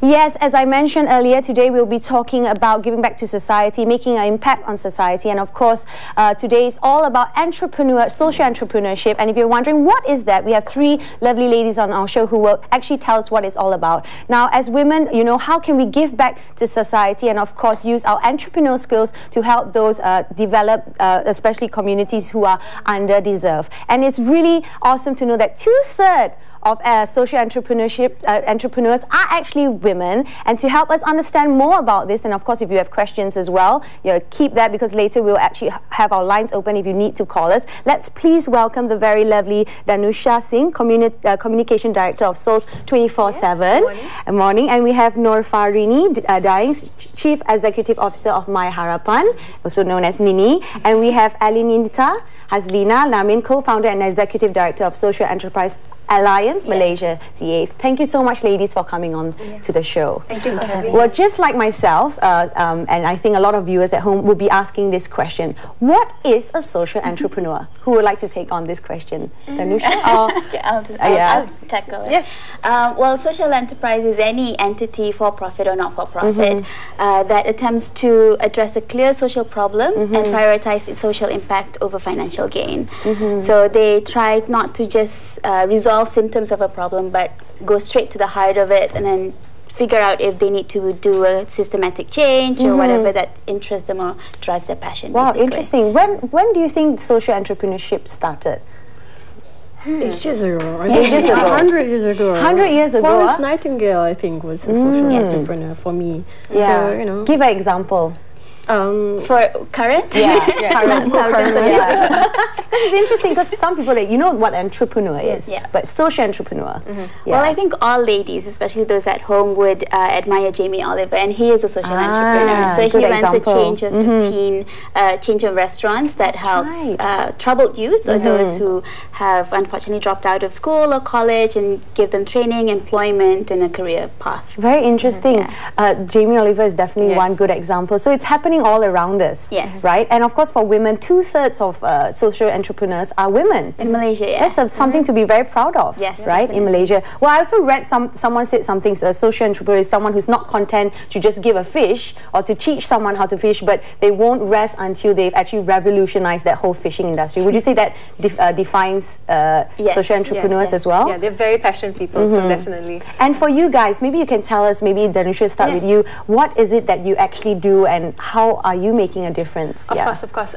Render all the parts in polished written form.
Yes, as I mentioned earlier, today we'll be talking about giving back to society, making an impact on society, and of course, today is all about social entrepreneurship. And if you're wondering what is that, we have three lovely ladies on our show who will actually tell us what it's all about. Now, as women, you know, how can we give back to society and of course use our entrepreneurial skills to help those develop, especially communities who are underdeserved. And it's really awesome to know that 2/3 of social entrepreneurs are actually women. And to help us understand more about this, and of course if you have questions as well, keep that, because later we'll actually have our lines open if you need to call us. Let's please welcome the very lovely Danutcha Singh, Communication Director of SOLS 24/7. Good morning. And we have Nurfarini Daing, Chief Executive Officer of MyHarapan, also known as Nini. And we have Ellynita, Lamin, Co-Founder and Executive Director of Social Enterprise Alliance Malaysia, SEA. Thank you so much, ladies, for coming on to the show. Thank you for having us. Well, just like myself, and I think a lot of viewers at home will be asking this question: what is a social entrepreneur? Who would like to take on this question? Danutcha? Okay, I'll tackle it. Yes. Well, social enterprise is any entity, for-profit or not-for-profit, that attempts to address a clear social problem and prioritize its social impact over financial gain. So they try not to just resolve symptoms of a problem, but go straight to the heart of it and then figure out if they need to do a systematic change or whatever that interests them or drives their passion. Wow, basically. interesting. When do you think social entrepreneurship started? Ages ago. Ages ago. 100 years ago. 100 years ago. Florence Nightingale, I think, was a social entrepreneur for me. Yeah. So, you know. Give an example. For current? Current. It's interesting because some people, like, you know what entrepreneur is, but social entrepreneur. Well, I think all ladies, especially those at home, would admire Jamie Oliver, and he is a social entrepreneur. So he runs a change of 15 change of restaurants that helps troubled youth or those who have unfortunately dropped out of school or college, and give them training, employment, and a career path. Very interesting. Jamie Oliver is definitely one good example. So it's happening all around us, right? And of course, for women, 2/3 of social entrepreneurs are women in Malaysia. That's something to be very proud of, right? In Malaysia. Well, I also read someone said something. A social entrepreneur is someone who's not content to just give a fish or to teach someone how to fish, but they won't rest until they've actually revolutionized that whole fishing industry. Would you say that defines social entrepreneurs as well? Yeah, they're very passionate people, so definitely. And for you guys, maybe you can tell us, maybe Danutcha, start with you, what is it that you actually do and how are you making a difference? Of course.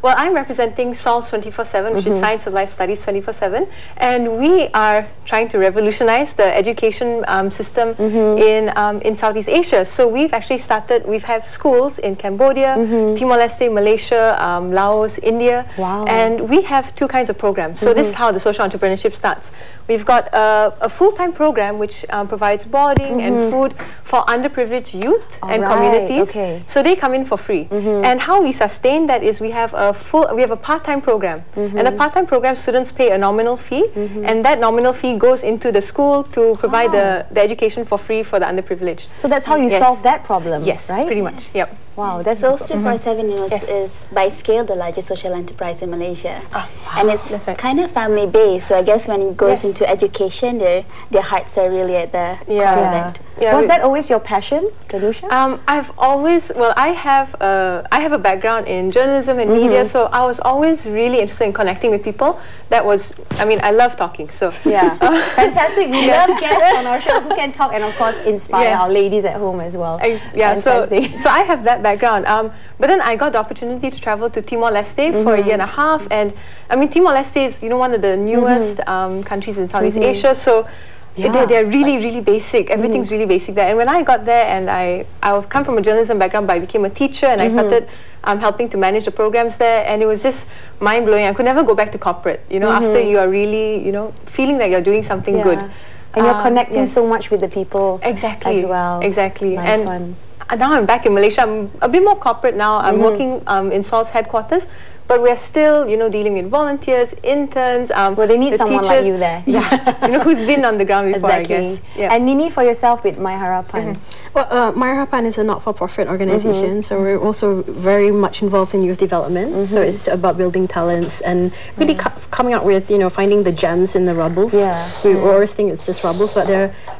Well, I'm representing SOLS 24/7, which is Science of Life Studies 24/7, and we are trying to revolutionize the education system in Southeast Asia. So we've actually started, we have schools in Cambodia, Timor-Leste, Malaysia, Laos, India, and we have two kinds of programs. So this is how the social entrepreneurship starts. We've got a full-time program which provides boarding and food for underprivileged youth and communities. So they come in for free. And how we sustain that is we have a part-time program. And the part-time program, students pay a nominal fee, and that nominal fee goes into the school to provide the education for free for the underprivileged. So that's how you solve that problem, yes, right? Pretty much, yep. Wow, that's SOLS 24/7 is by scale the largest social enterprise in Malaysia, and it's kind of family based. So I guess when it goes into education, their hearts are really at the core of it. Was that always your passion, Danutcha? I've always, well, I have a background in journalism and media, so I was always really interested in connecting with people. That was, I mean, I love talking, so. Fantastic. We love guests on our show who can talk and of course inspire our ladies at home as well. So I have that background. But then I got the opportunity to travel to Timor-Leste for a year and a half, and I mean, Timor-Leste is, you know, one of the newest countries in Southeast Asia, so they're really, really basic. Everything's really basic there. And when I got there, and I come from a journalism background, but I became a teacher, and I started helping to manage the programs there, and it was just mind-blowing. I could never go back to corporate, you know, after you are really, you know, feeling like you're doing something good. And you're connecting so much with the people as well. Nice one. Now I'm back in Malaysia. I'm a bit more corporate now. I'm working in SOLS headquarters, but we're still, you know, dealing with volunteers, interns. Well, they need the someone teachers. like you there. Yeah, you know, who's been on the ground before, Exactly. I guess. Yeah. And Nini, for yourself with MyHarapan. Well, MyHarapan is a not-for-profit organization, so we're also very much involved in youth development. So it's about building talents and really coming up with, you know, finding the gems in the rubbles. Yeah. We always think it's just rubbles, but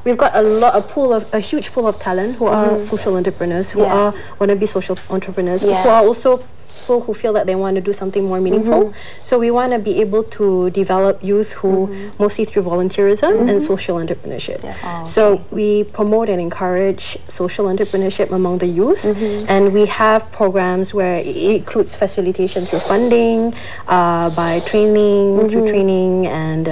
we've got a huge pool of talent who are social entrepreneurs, who are wannabe social entrepreneurs, who are also people who feel that they want to do something more meaningful. So we want to be able to develop youth who mostly through volunteerism and social entrepreneurship. So we promote and encourage social entrepreneurship among the youth, and we have programs where it includes facilitation through funding, by training, through training, and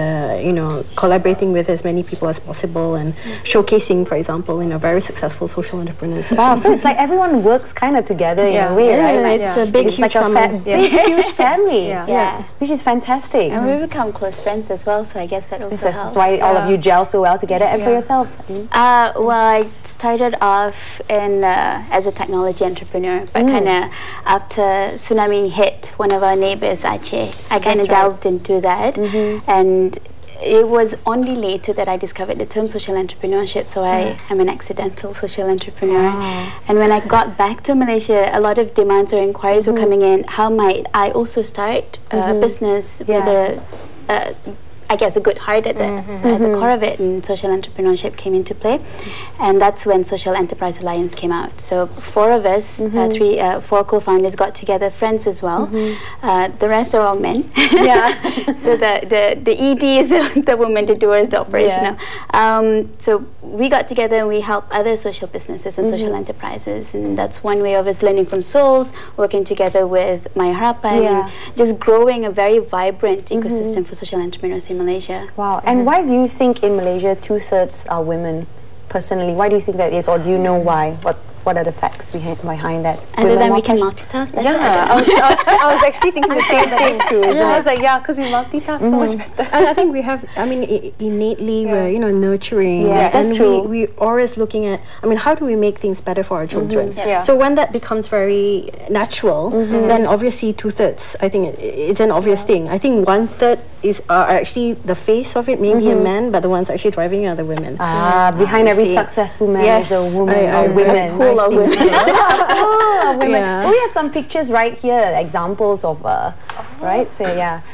you know, collaborating with as many people as possible, and showcasing, for example, you know, very successful social entrepreneurs. Wow, so it's like everyone works kind of together in a way, right? It's a big, It's like a big, huge family. Which is fantastic. And we become close friends as well, so I guess that also This helps. is why all of you gel so well together. And for yourself? Well, I started off in as a technology entrepreneur, but kind of after tsunami hit one of our neighbors, Aceh, I kind of delved into that, and it was only later that I discovered the term social entrepreneurship, so I am an accidental social entrepreneur. And when I got back to Malaysia, a lot of demands or inquiries were coming in. How might I also start a business with I guess a good heart at the core of it, and social entrepreneurship came into play, and that's when Social Enterprise Alliance came out. So four of us, four co-founders got together, friends as well. The rest are all men. So the ED is the woman, the doer is the operational. So we got together and we help other social businesses and social enterprises, and that's one way of us learning from SOLS, working together with MyHarapan, and just growing a very vibrant ecosystem for social entrepreneurs in Malaysia. Wow. And why do you think in Malaysia 2/3 are women? Personally, why do you think that is, or do you know why? What are the facts behind that? Other than we can multitask better. Yeah, I was actually thinking the same thing too. I was like, because we multitask so much better. And I think we have, I mean, innately we're, you know, nurturing. Yes, that's and true. We're always looking at, I mean, how do we make things better for our children? So when that becomes very natural, then obviously 2/3, I think it's an obvious thing. I think 1/3 are actually the face of it, maybe a man, but the ones actually driving are the women. Behind every successful man is a woman or women. Pool of women. Women. Well, we have some pictures right here, examples of, right? So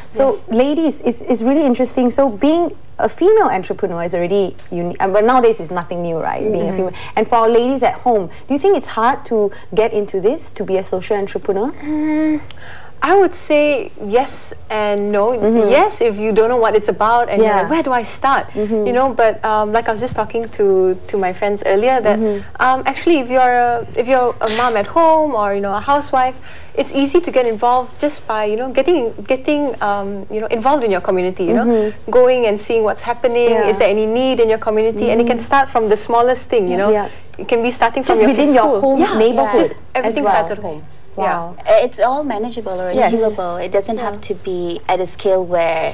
So ladies, it's really interesting. So being a female entrepreneur is already unique, but nowadays it's nothing new, right? Being a female. And for our ladies at home, do you think it's hard to get into this, to be a social entrepreneur? I would say yes and no. Yes, if you don't know what it's about and you're like, where do I start? You know, but like I was just talking to my friends earlier that actually if you're a mom at home or, you know, a housewife, it's easy to get involved just by, you know, getting you know, involved in your community, you know, going and seeing what's happening. Is there any need in your community? And it can start from the smallest thing, you know. It can be starting from just within your home neighborhood. Just everything starts at home. Wow. It's all manageable or achievable. It doesn't have to be at a scale where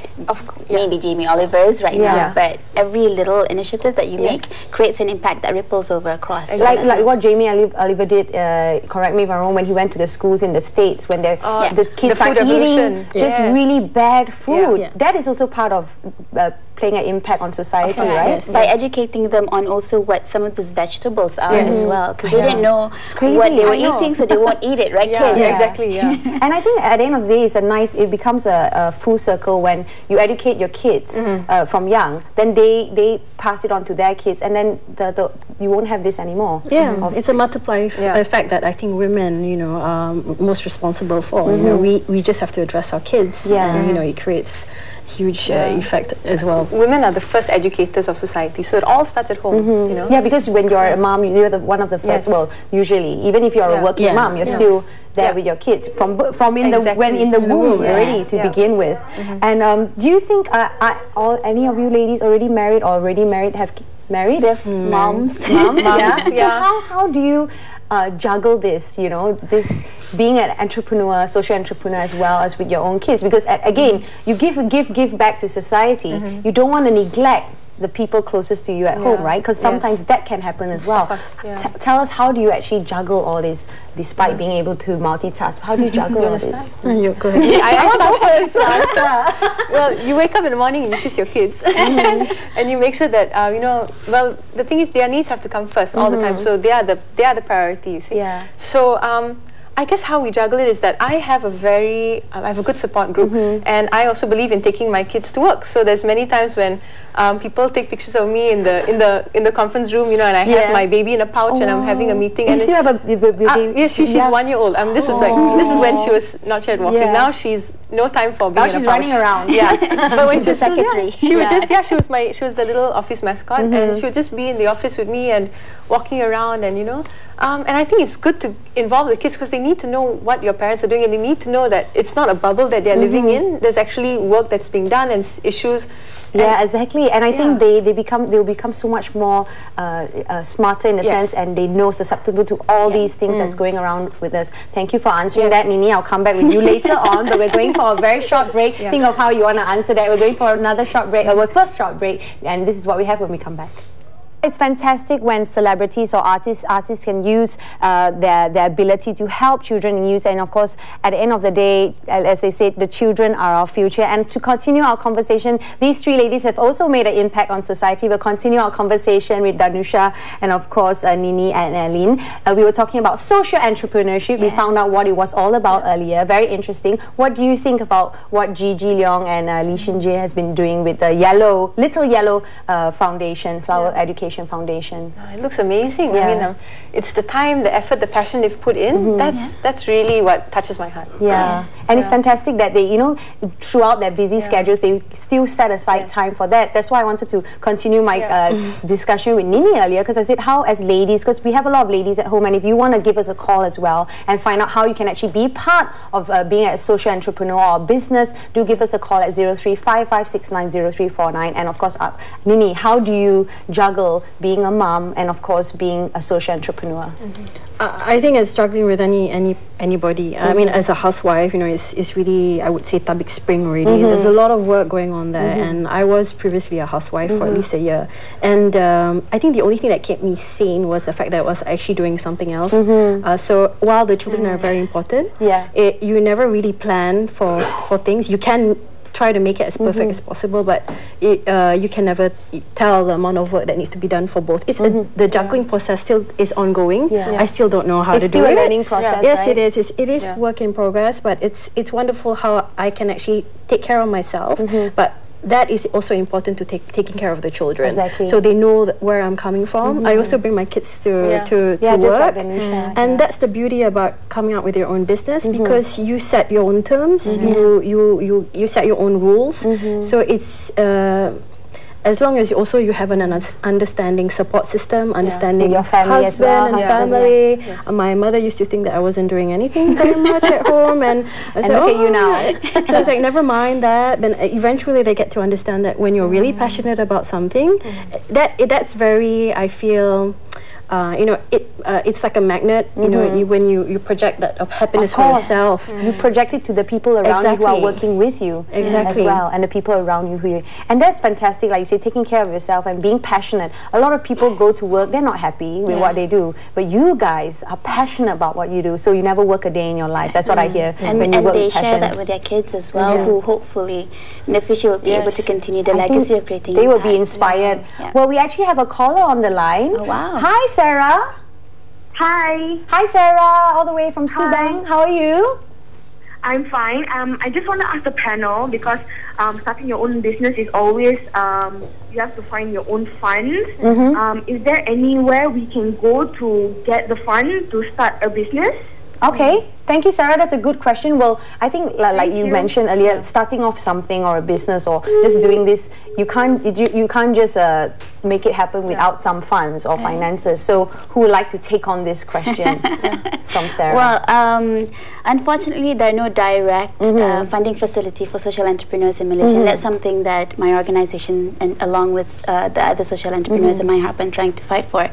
maybe Jamie Oliver's right now, but every little initiative that you make creates an impact that ripples over across. Like what Jamie Oliver did, correct me if I'm wrong, when he went to the schools in the States, when the kids are eating just really bad food. That is also part of playing an impact on society, right? By educating them on also what some of these vegetables are as well, because they didn't know what they were eating, so they won't eat it, right, kids? Exactly, And I think at the end of the day, it becomes a full circle when you educate your kids from young, then they pass it on to their kids, and then you won't have this anymore. It's a multiplier effect that I think women, you know, are most responsible for. You know, we just have to address our kids, and, you know, it creates huge effect as well. Women are the first educators of society, so it all starts at home. You know? Yeah, because when you're a mom, you're one of the first. Well, usually, even if you're a working mom, you're still there with your kids from in the womb already to begin with. And do you think any of you ladies already married or already married have married? Moms. So how do you juggle this, you know, this being an entrepreneur, social entrepreneur, as well as with your own kids? Because again, you give back to society. You don't want to neglect the people closest to you at home, right? Because sometimes that can happen as well. Tell us, how do you actually juggle all this despite being able to multitask? How do you juggle all this? You go ahead. I want to go first to answer. Well, you wake up in the morning and you kiss your kids, and you make sure that you know. Well, the thing is, their needs have to come first all the time. So they are the priority. You see. Yeah. So I guess how we juggle it is that I have a good support group, and I also believe in taking my kids to work. So there's many times when people take pictures of me in the conference room, you know, and I have my baby in a pouch, and I'm having a meeting. You and still have a baby? Yes, she's 1 year old. This is when she was not yet walking. Now she's no time for being in a pouch. She's running around. Yeah, but when she was secretary, she would just she was the little office mascot, and she would just be in the office with me and walking around, and you know. And I think it's good to involve the kids because they need to know what your parents are doing, and they need to know that it's not a bubble that they're living in. There's actually work that's being done and issues. Yeah, exactly. And I think they'll become so much more smarter in a sense, and they know susceptible to all these things that's going around with us. Thank you for answering that, Nini. I'll come back with you later on, but we're going for a very short break. Think of how you want to answer that. We're going for another short break, our first short break, and this is what we have when we come back. It's fantastic when celebrities or artists can use their ability to help children in use, and of course at the end of the day, as they said, the children are our future. And to continue our conversation, these three ladies have also made an impact on society. We'll continue our conversation with Danutcha and of course Nini and Ellyn. We were talking about social entrepreneurship. We found out what it was all about earlier. Very interesting. What do you think about what Gigi Leong and Lee Shin Jae has been doing with the Little Yellow Foundation, Flower Education Foundation? It looks amazing. I mean, it's the time, the effort, the passion they've put in. That's really what touches my heart. And it's fantastic that they, you know, throughout their busy schedules, they still set aside time for that. That's why I wanted to continue my discussion with Nini earlier, because I said, how as ladies, because we have a lot of ladies at home, and if you want to give us a call as well and find out how you can actually be part of being a social entrepreneur or a business, do give us a call at 0355690349. And of course, Nini, how do you juggle being a mom and of course being a social entrepreneur? I think it's struggling with anybody. I mean, as a housewife, you know, it's really, I would say, tabik spring already. There's a lot of work going on there, and I was previously a housewife for at least a year. And I think the only thing that kept me sane was the fact that I was actually doing something else. So while the children are very important, you never really plan for things. You can try to make it as perfect as possible, but you can never tell the amount of work that needs to be done for both. It's the juggling process still is ongoing. I still don't know how to do it. It's still a learning process, Yes, right? it is. It is work in progress, but it's wonderful how I can actually take care of myself. But that is also important to taking care of the children. So they know where I'm coming from. I also bring my kids to work, and that's the beauty about coming out with your own business, because you set your own terms, you set your own rules. So it's as long as you have an understanding support system, understanding your family husband as well, and family. My mother used to think that I wasn't doing anything very much at home, and I said, look at you now. So it's like, never mind that. Then eventually they get to understand that when you're really passionate about something, that's very, I feel, you know, it's like a magnet. You know, when you project that of happiness for yourself, you project it to the people around you who are working with you as well, and the people around you and that's fantastic. Like you say, taking care of yourself and being passionate. A lot of people go to work, they're not happy with what they do, but you guys are passionate about what you do, so you never work a day in your life. That's what I hear. And they share that with their kids as well, who hopefully in the future will be able to continue the legacy of creating they will be inspired. Well, we actually have a caller on the line. Hi, Sarah. Hi. Hi, Sarah, all the way from Subang. How are you? I'm fine. I just want to ask the panel, because starting your own business is always, you have to find your own funds. Is there anywhere we can go to get the fund to start a business? Okay, thank you, Sarah. That's a good question. Well, I think like you mentioned earlier, starting off something or a business or just doing this, you can't just make it happen without some funds or finances. So who would like to take on this question from Sarah? Well, unfortunately, there are no direct funding facility for social entrepreneurs in Malaysia. That's something that my organization, and along with the other social entrepreneurs in MyHarapan, trying to fight for.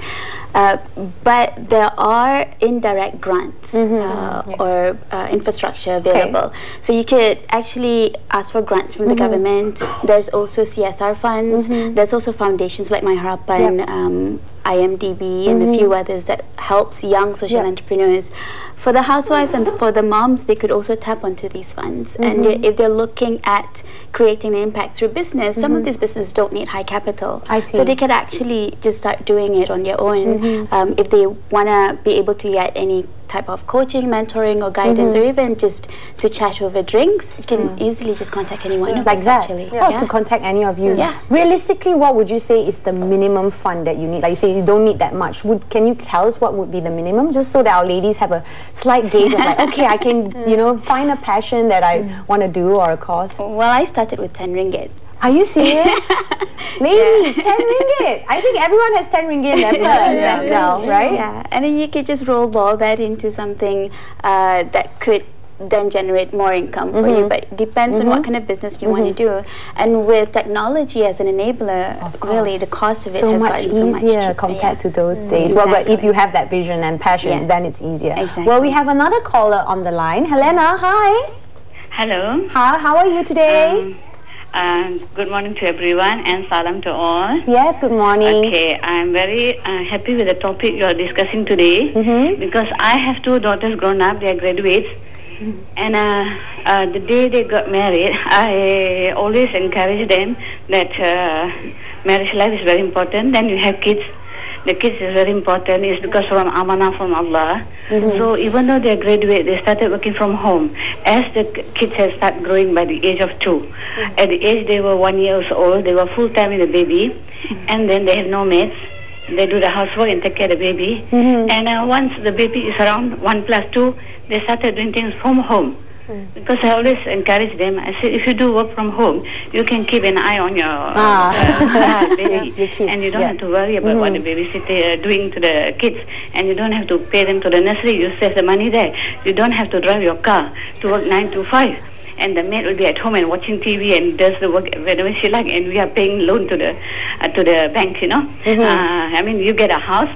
But there are indirect grants or infrastructure available. So you could actually ask for grants from the government. There's also CSR funds. There's also foundations like MyHarapan, IMDB, and a few others that helps young social entrepreneurs. For the housewives and for the moms, they could also tap onto these funds. And if they're looking at creating an impact through business, some of these businesses don't need high capital. I see. So they could actually just start doing it on their own. If they want to be able to get any type of coaching, mentoring or guidance, or even just to chat over drinks, you can easily just contact any one of like us that. actually. To contact any of you. Realistically, what would you say is the minimum fund that you need? Like you say, you don't need that much. Can you tell us what would be the minimum, just so that our ladies have a slight gauge of like, okay, I can, you know, find a passion that I want to do or a cause? Well, I started with 10 ringgit. Are you serious? Ladies, 10 ringgit. I think everyone has 10 ringgit in their purse now, right? Yeah, and then you could just roll ball that into something that could then generate more income for you, but it depends on what kind of business you want to do. And with technology as an enabler, really the cost of it has gotten so much cheaper compared to those days. Well, but if you have that vision and passion, then it's easier. Well, we have another caller on the line. Helena, hi. Hello. How are you today? Good morning to everyone and salam to all. Yes, good morning. Okay, I'm very happy with the topic you are discussing today because I have two daughters grown up, they are graduates. And the day they got married, I always encourage them that marriage life is very important. Then you have kids. The kids is very important. It's because from amanah from Allah. So even though they graduate, they started working from home. As the kids have started growing by the age of 2. At the age they were 1 year old, they were full time with the baby. And then they have no maids. They do the housework and take care of the baby. And once the baby is around 1 plus 2, they started doing things from home. Because I always encourage them. I said, if you do work from home, you can keep an eye on your baby. Your kids, and you don't have to worry about what the babysitter doing to the kids. And you don't have to pay them to the nursery. You save the money there. You don't have to drive your car to work 9 to 5. And the maid will be at home and watching TV and does the work whenever she like. And we are paying loan to the bank, you know. I mean, you get a house.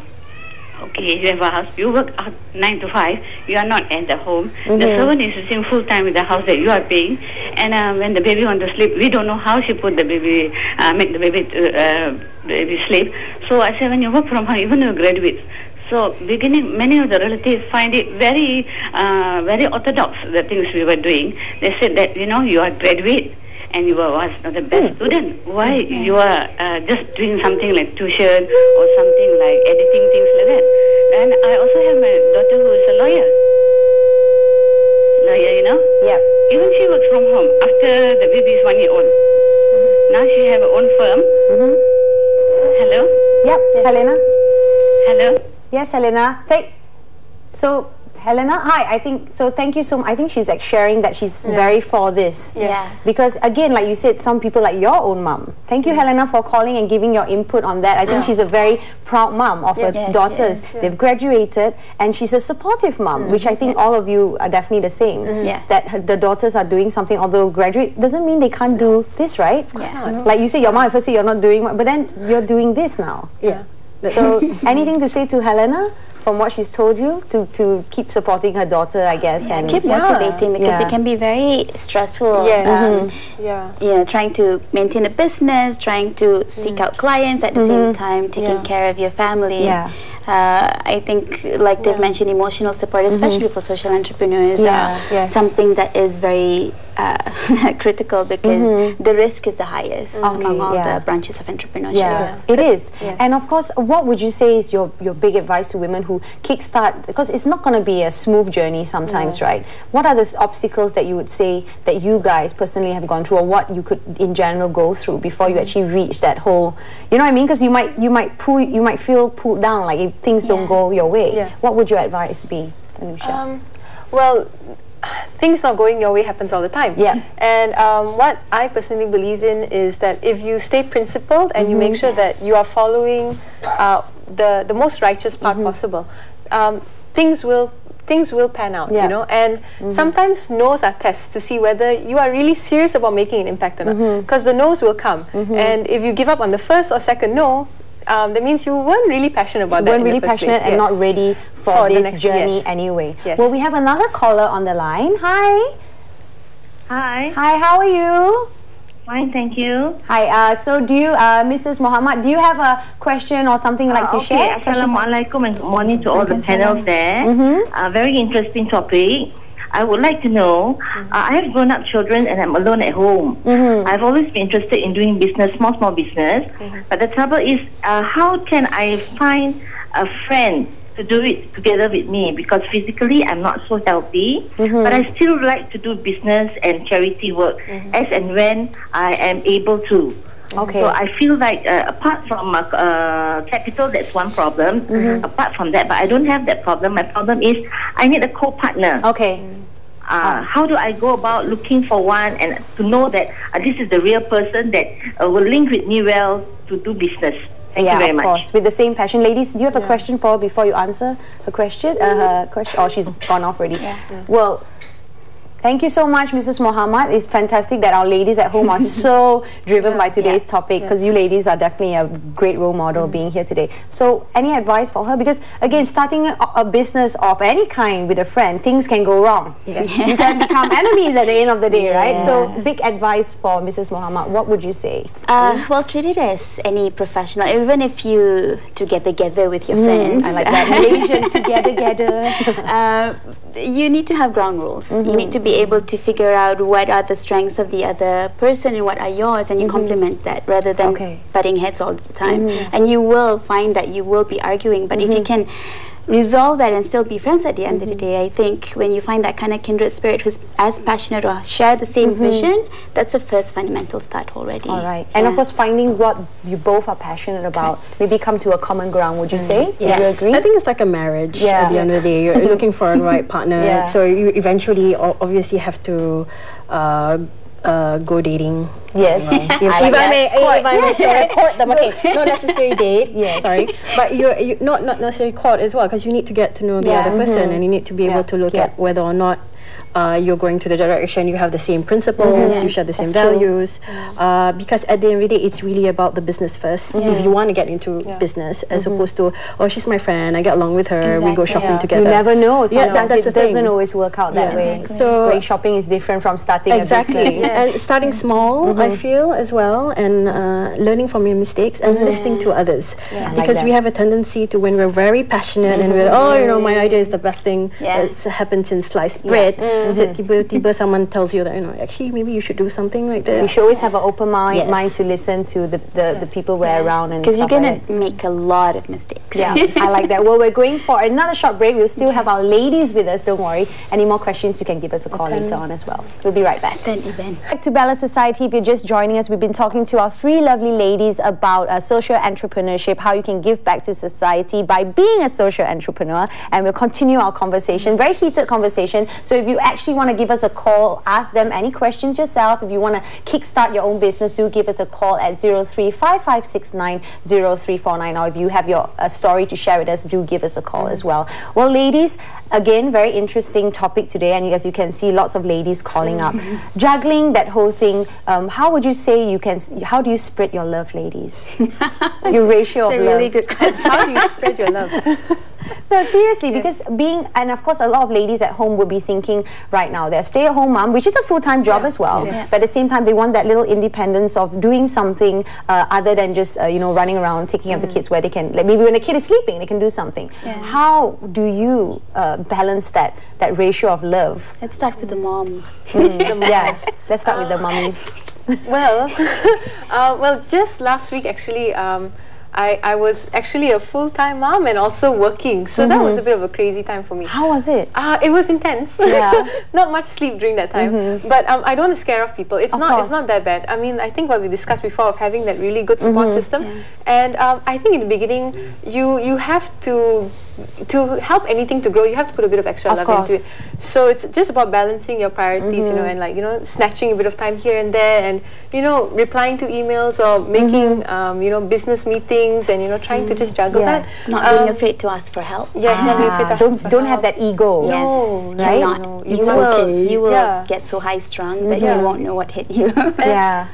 Okay, you have a house, you work out 9 to 5, you are not at the home. The servant is sitting full time with the house that you are paying. And when the baby wants to sleep, we don't know how she put the baby, make the baby sleep. So I said, when you work from home, even though graduates, so beginning, many of the relatives find it very, very orthodox, the things we were doing. They said that, you know, you are graduate and you was not the best student. Why you are just doing something like tuition or something like editing, things like that. And I also have my daughter who is a lawyer. Lawyer, you know? Yep. Even she works from home after the baby is 1 year old. Now she have her own firm. Hello? Yep, Helena. Hello? Yes, Helena. So, Helena, hi. Thank you so much. I think she's like sharing that she's very for this. Yes. Because again, like you said, some people like your own mum. Thank you, Helena, for calling and giving your input on that. I think she's a very proud mum of her daughters. They've graduated and she's a supportive mum, which I think all of you are definitely the same. That the daughters are doing something, although graduate doesn't mean they can't do this, right? Of course not. Like you say, your mum at first say you're not doing, but then you're doing this now. So, anything to say to Helena from what she's told you to keep supporting her daughter, I guess, and keep motivating because it can be very stressful. You know, trying to maintain a business, trying to seek out clients at the same time, taking care of your family. I think, like they've mentioned, emotional support, especially for social entrepreneurs, something that is very critical because the risk is the highest among all the branches of entrepreneurship. It is. And of course, what would you say is your big advice to women who kickstart, because it's not going to be a smooth journey sometimes, right? What are the obstacles that you would say that you guys personally have gone through, or what you could in general go through before you actually reach that whole, you know what I mean? Because you might feel pulled down, like if things don't go your way. What would your advice be, Danutcha? Well, things not going your way happens all the time. Yeah. And what I personally believe in is that if you stay principled and you make sure that you are following the most righteous path possible, things will pan out, you know. And sometimes no's are tests to see whether you are really serious about making an impact or not. Because the no's will come, and if you give up on the first or second no, that means you weren't really passionate about that. Weren't really passionate and not ready for this journey anyway. Well, we have another caller on the line. Hi. Hi. Hi, how are you? Fine, thank you. Hi, so do you, Mrs. Muhammad, do you have a question or something you'd like to share? Assalamualaikum and good morning to all the panels there. Very interesting topic. I would like to know, I have grown-up children and I'm alone at home. I've always been interested in doing business, small business. But the trouble is, how can I find a friend to do it together with me? Because physically I'm not so healthy, but I still like to do business and charity work as and when I am able to. Okay. So I feel like apart from capital, that's one problem. Apart from that, but I don't have that problem. My problem is I need a co-partner. Okay. How do I go about looking for one and to know that this is the real person that will link with me well to do business? Thank you very much. Of course, with the same passion. Ladies, do you have a question for her before you answer her question? Oh, she's gone off already. Well, thank you so much, Mrs. Muhammad. It's fantastic that our ladies at home are so driven by today's topic, because you ladies are definitely a great role model being here today. So, any advice for her? Because, again, starting a business of any kind with a friend, things can go wrong. You can become enemies at the end of the day, right? So, big advice for Mrs. Muhammad. What would you say? Well, treat it as any professional. Even if you together with your friends. I like that. Malaysian together. You need to have ground rules. You need to be able to figure out what are the strengths of the other person and what are yours, and you complement that rather than butting heads all the time. And you will find that you will be arguing, but if you can resolve that and still be friends at the end of the day, I think when you find that kind of kindred spirit who's as passionate or share the same vision, that's the first fundamental start already. All right. And of course, finding what you both are passionate about, maybe come to a common ground, would you say? Yes. Do you agree? I think it's like a marriage at the end of the day. You're looking for a right partner. So you eventually obviously have to go dating. Yes. If I may say, court them. Okay, not necessarily date. Sorry, but you not necessarily court as well, because you need to get to know the other person, and you need to be able to look at whether or not you're going to the direction, you have the same principles, you share the same values, because at the end of the day, it's really about the business first. If you want to get into business, as opposed to, oh, she's my friend, I get along with her, we go shopping together. You never know. Sometimes that's it doesn't always work out that way. So going shopping is different from starting a business. And starting small, I feel, as well, and learning from your mistakes and listening to others. Because we have a tendency to, when we're very passionate and we're, oh, you know, my idea is the best thing that's happened since sliced bread. Tiba-tiba someone tells you that, you know, actually maybe you should do something like this. You should always have an open mind to listen to the people we're around, and because you're going to make a lot of mistakes. I like that. Well, we're going for another short break. We'll still have our ladies with us, don't worry. Any more questions, you can give us a call later on as well. We'll be right back. Back to Bella Society. If you're just joining us, we've been talking to our three lovely ladies about social entrepreneurship, how you can give back to society by being a social entrepreneur, and we'll continue our conversation, very heated conversation. So if you actually want to give us a call, ask them any questions yourself. If you want to kickstart your own business, do give us a call at 0355690349, or if you have your story to share with us, do give us a call as well. Well, ladies, again, very interesting topic today, and as you can see, lots of ladies calling up. Juggling, that whole thing, how would you say how do you spread your love, ladies? Your ratio of love. It's a really good question. How do you spread your love? No, seriously, because and of course a lot of ladies at home will be thinking right now, they're a stay-at-home mom, which is a full-time job as well, but at the same time they want that little independence of doing something other than just you know, running around taking up the kids, where they can, like, maybe when the kid is sleeping they can do something. How do you balance that ratio of love? Let's start with the moms. Yes, let's start with the mummies. Well, well, just last week actually, I was actually a full-time mom and also working, so that was a bit of a crazy time for me. How was it? It was intense. Not much sleep during that time, but I don't want to scare off people. It's not that bad. I mean, I think what we discussed before of having that really good support system, and I think in the beginning you have to to help anything to grow, you have to put a bit of extra love into it. So it's just about balancing your priorities, you know, and like, you know, snatching a bit of time here and there, and, you know, replying to emails or making, you know, business meetings, and, you know, trying to just juggle that. Not being afraid to ask for help. Yes, not being afraid to ask for help. Don't have that ego. Yes, right? no, you will get so high strung that you won't know what hit you.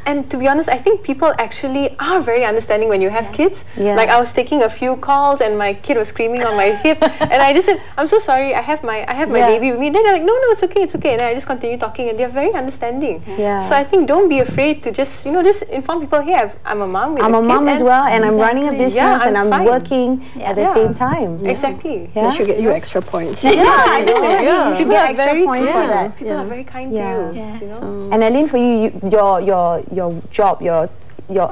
And to be honest, I think people actually are very understanding when you have kids. Like, I was taking a few calls and my kid was screaming on my hip, and I just said, I'm so sorry, I have my baby with me. Then they're like, no, it's okay, and then I just continue talking, and they're very understanding. So I think don't be afraid to just, you know, just inform people, hey, I'm a mom with I'm a mom as well, and I'm running a business, and I'm working at the same time. Exactly. They should get you extra points. I know. You should get extra points for that. People are very kind to you. You know? And Ellyn, for you, your job, your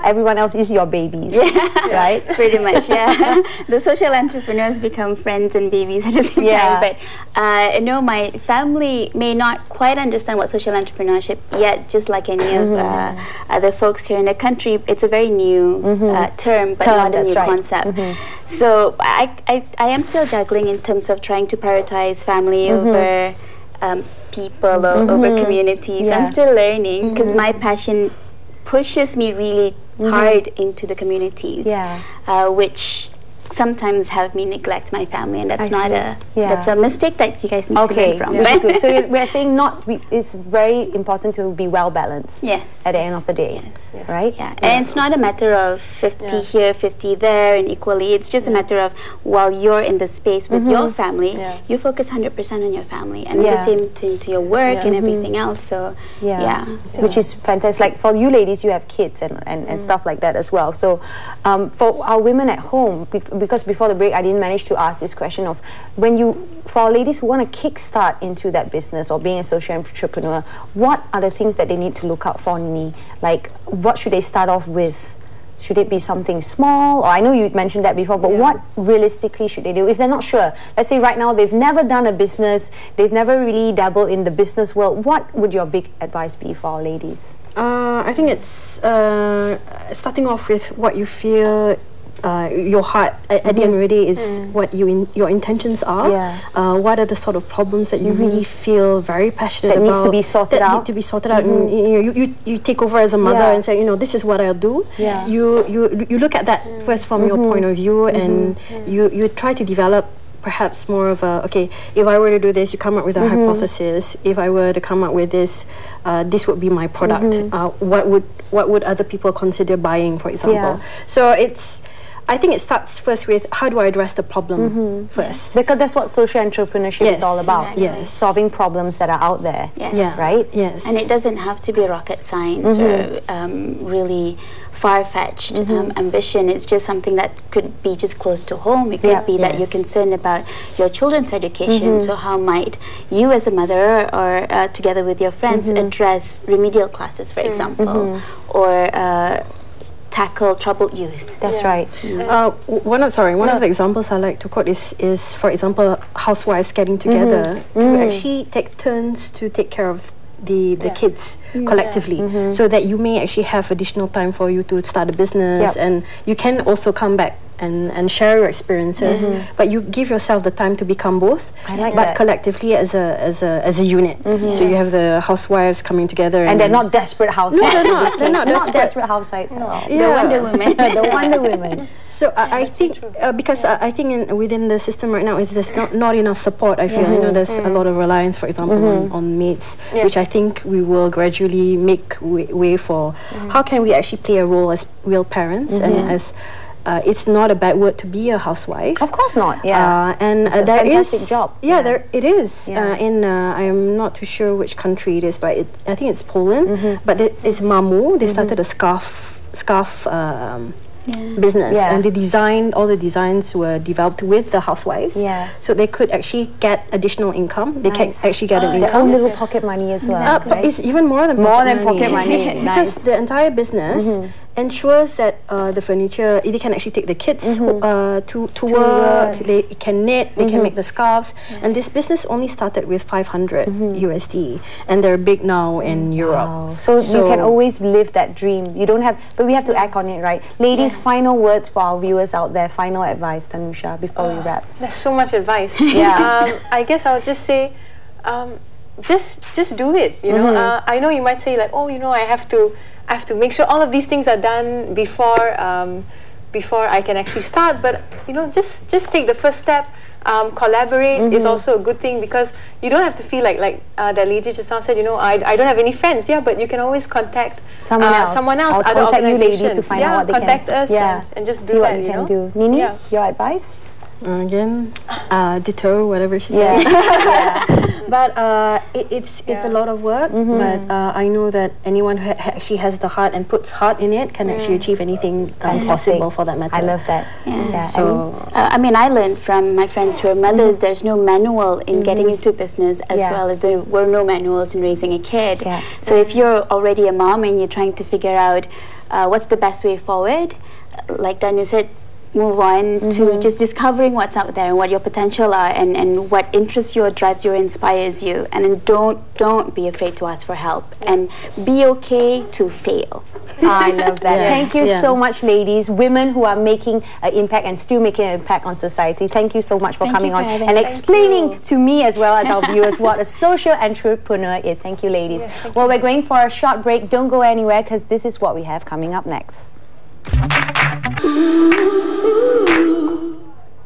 everyone else is your babies, right? Pretty much, The social entrepreneurs become friends and babies at the same time. But no, my family may not quite understand what social entrepreneurship yet, just like any of other folks here in the country. It's a very new term, but not a new concept. So I am still juggling in terms of trying to prioritize family over people or over communities. I'm still learning, because my passion pushes me really hard into the communities, which sometimes have me neglect my family, and that's not that's a mistake that you guys need to learn from. Good. So we're saying it's very important to be well balanced. At the end of the day, right? And it's not a matter of 50 here, 50 there, and equally. It's just a matter of, while you're in the space with your family, you focus 100% on your family, and the same thing to your work and everything else. So which is fantastic. Like, for you ladies, you have kids and stuff like that as well. So for our women at home, because before the break I didn't manage to ask this question of, for ladies who want to kickstart into that business or being a social entrepreneur, what are the things that they need to look out for, Nini? Like, what should they start off with? Should it be something small? Or I know you mentioned that before, but what realistically should they do if they're not sure? Let's say right now they've never done a business, they've never really dabbled in the business world. What would your big advice be for our ladies? I think it's starting off with what you feel. Your heart at the end of the day is what your intentions are. What are the sort of problems that you really feel very passionate about? That needs to be sorted out. Need to be sorted out. And, you take over as a mother and say, this is what I'll do. You look at that first from your point of view, and you try to develop perhaps more of a, okay, if I were to do this, you come up with a hypothesis. If I were to come up with this, this would be my product. What would other people consider buying, for example? So I think it starts first with, how do I address the problem first? Because that's what social entrepreneurship is all about. Solving problems that are out there. Right? And it doesn't have to be rocket science or really far-fetched ambition. It's just something that could be just close to home. It could be that you're concerned about your children's education. So how might you as a mother, or together with your friends, address remedial classes, for example, or tackle troubled youth. That's right. One of the examples I like to quote is, for example, housewives getting together to actually take turns to take care of the kids collectively, so that you may actually have additional time for you to start a business, and you can also come back and share your experiences, but you give yourself the time to become both, but collectively as a unit. So you have the housewives coming together, and they're not desperate housewives. No, they're not desperate housewives at all. The Wonder Women. The Wonder Women. So I think because I think within the system right now, there's not enough support. I feel there's a lot of reliance, for example, on maids, which I think we will gradually make way for. How can we actually play a role as real parents and as it's not a bad word to be a housewife. Of course not. And it's a fantastic job. There it is. In I'm not too sure which country it is, but I think it's Poland. But it's Mamu. They started a scarf business, and all the designs were developed with the housewives. So they could actually get additional income. They can actually get an income. Their own little pocket money as well. It's even more than pocket money. Because the entire business, ensures that the furniture, they can actually take the kids to work, they can knit, they can make the scarves. And this business only started with 500 USD, and they're big now in Europe. Wow. So you can always live that dream. You don't have, but we have to act on it, right? Ladies, final words for our viewers out there, final advice, Danutcha, before we wrap. There's so much advice. I guess I would just say, just do it. You know, I know you might say like, oh, you know, I have to make sure all of these things are done before I can actually start. But you know, just take the first step. Collaborate is also a good thing, because you don't have to feel like that lady just now said, you know, I don't have any friends. Yeah, but you can always contact someone else, I'll other contact you organizations. ladies to find out what they contact can. us and just do see that, what you can do. Nini, your advice? Again, ditto whatever she said. But it's a lot of work. But I know that anyone who actually has the heart and puts heart in it can actually achieve anything possible, for that matter. I love that. So I mean, I learned from my friends who are mothers. There's no manual in getting into business, as well as there were no manuals in raising a kid. So if you're already a mom and you're trying to figure out what's the best way forward, like Danu said, move on to just discovering what's out there and what your potential are, and what interests you or drives you or inspires you. And then don't be afraid to ask for help, and be okay to fail. I love that. Thank you so much, ladies, women who are making an impact and still making an impact on society. Thank you so much for coming on and explaining to me as well as our viewers what a social entrepreneur is. Thank you, ladies. Well, we're going for a short break. Don't go anywhere, because this is what we have coming up next. Ooh.